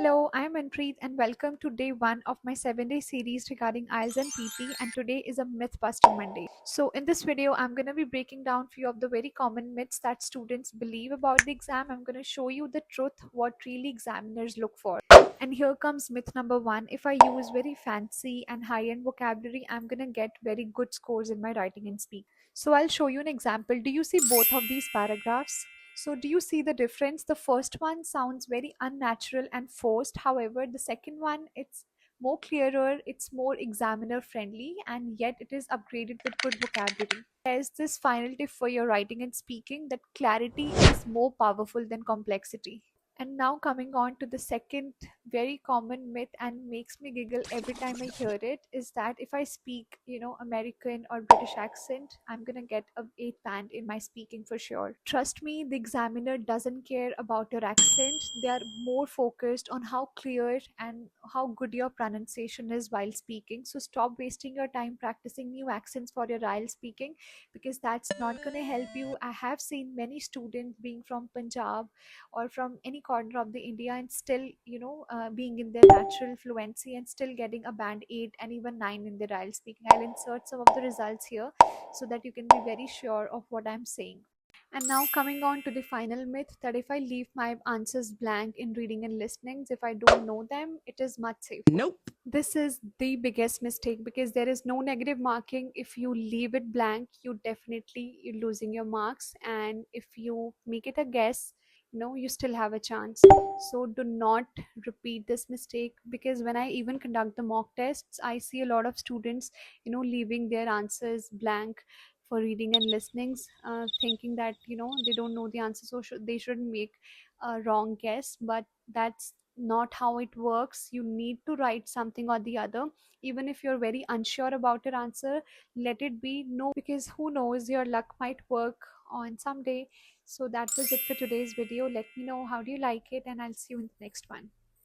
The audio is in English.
Hello, I'm Manpreet and welcome to day one of my 7-day series regarding IELTS and PT, and today is a Mythbuster Monday. So in this video, I'm going to be breaking down few of the very common myths that students believe about the exam. I'm going to show you the truth, what really examiners look for. And here comes myth number one. If I use very fancy and high-end vocabulary, I'm going to get very good scores in my writing and speak. So I'll show you an example. Do you see both of these paragraphs? So, do you see the difference? The first one sounds very unnatural and forced. However, the second one, it's more clearer, it's more examiner friendly, and yet it is upgraded with good vocabulary. There's this final tip for your writing and speaking that clarity is more powerful than complexity. And now coming on to the second very common myth and makes me giggle every time I hear it is that if I speak, American or British accent, I'm gonna get a 8 band in my speaking for sure. Trust me, the examiner doesn't care about your accent. They are more focused on how clear and how good your pronunciation is while speaking. So stop wasting your time practicing new accents for your IELTS speaking because that's not gonna help you. I have seen many students being from Punjab or from any corner of the India and still, being in their natural fluency and still getting a band 8 and even 9 in their IELTS speaking. I'll insert some of the results here so that you can be very sure of what I'm saying. And now coming on to the final myth that if I leave my answers blank in reading and listening, if I don't know them, it is much safer. Nope. This is the biggest mistake because there is no negative marking. If you leave it blank, you're losing your marks, and if you make it a guess, you still have a chance. So do not repeat this mistake, because when I even conduct the mock tests, I see a lot of students leaving their answers blank for reading and listenings, thinking that they don't know the answer, so they shouldn't make a wrong guess. But that's not how it works. You need to write something or the other. Even if you're very unsure about your answer, let it be no, because who knows, your luck might work on someday. So that was it for today's video. Let me know how do you like it, and I'll see you in the next one.